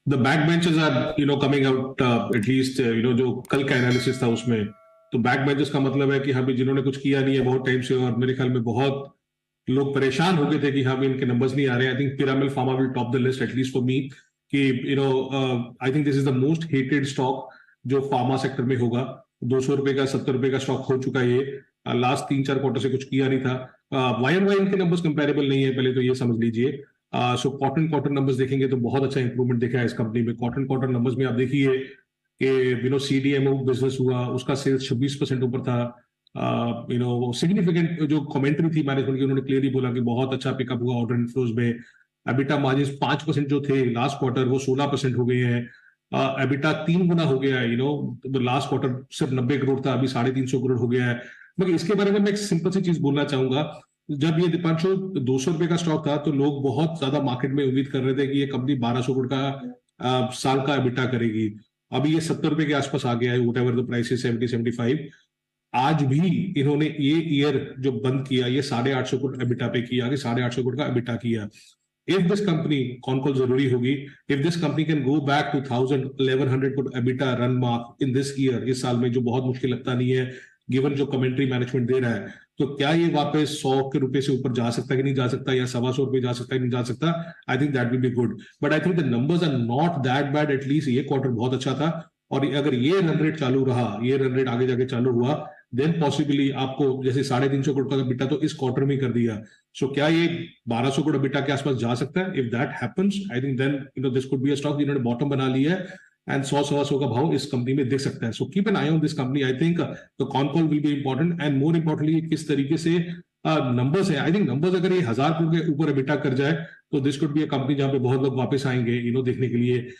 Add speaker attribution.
Speaker 1: The back benches are coming out at least जो कल का एनालिसिस था उसमें। तो बैक बेंचेस का मतलब है कि हाँ भी जिन्होंने कुछ किया नहीं है बहुत टाइम से, और मेरे ख्याल में बहुत लोग परेशान हो गए थे कि हाँ भी इनके नंबर्स नहीं आ रहे हैं। I think Piramal pharma will top the list at least for me, कि I think this is the most hated stock जो फार्मा सेक्टर में होगा। 200 रुपए का 70 रुपए का स्टॉक हो चुका है ये। लास्ट 3-4 क्वार्टर से कुछ किया नहीं था। वाई एंड वाई इनके नंबर्स कंपेरेबल नहीं है, पहले तो ये समझ लीजिए। सो क्वार्टर क्वार्टर नंबर्स देखेंगे तो बहुत अच्छा इंप्रूवमेंट दिखा है इस कंपनी में। क्वार्टर क्वार्टर नंबर्स में आप देखिए कि सीडीएमओ बिजनेस हुआ, उसका सेल्स 26% ऊपर था। सिग्निफिकेंट जो कमेंट्री थी मैनेजमेंट की, उन्होंने क्लियरली बोला कि बहुत अच्छा पिकअप हुआ ऑर्डर इनफ्लोज में। एबिटा मार्जिन 5% जो थे लास्ट क्वार्टर, वो 16% हो गए हैं। एबिटा 3 गुना हो गया है। लास्ट क्वार्टर सिर्फ 90 करोड़ था, अभी 350 करोड़ हो गया है। मगर इसके बारे में मैं एक सिंपल सी चीज बोलना चाहूंगा। जब ये दीपांशु 200 रुपए का स्टॉक था तो लोग बहुत ज्यादा मार्केट में उम्मीद कर रहे थे कि ये कंपनी 1200 करोड़ का साल का एबिटा करेगी। अभी ये 70 रुपए के आसपास आ गया है, what ever the price is 70-75। आज भी इन्होंने ये ईयर जो बंद किया, ये 850 करोड़ एबिटा पे किया, आगे 850 करोड़ का एबिटा किया। इफ दिस कंपनी, कौन कौन जरूरी होगी, if this company can go back to 1100 crore EBITDA run mark in this year, इस साल में, जो बहुत मुश्किल लगता नहीं है गिवन जो कमेंट्री मैनेजमेंट दे रहा है, तो क्या ये वापस 100 के रुपए से ऊपर जा सकता है कि नहीं जा सकता, या 125 जा सकता है कि नहीं जा सकता? I think that will be good, but I think the numbers are not that bad. At least ये क्वार्टर बहुत अच्छा था, और अगर ये रन रेट चालू रहा, ये रन रेट आगे जाके चालू हुआ, देन पॉसिबली आपको जैसे 350 करोड़ का बिटा तो इस क्वार्टर में कर दिया। सो क्या ये 1200 करोड़ बिटा के आसपास जा सकता है? If that happens, I think then this could be a stock जिन्होंने बॉटम बना लिया है, एंड 100-125 का भाव इस कंपनी में दिख सकता है। So keep an I on this company. I think the con call will be important, and more importantly किस तरीके से नंबर्स है। आई थिंक नंबर्स अगर ये 1000 करोड़ के ऊपर बिटा कर जाए तो this could be a company जहां पे बहुत लोग वापस आएंगे देखने के लिए।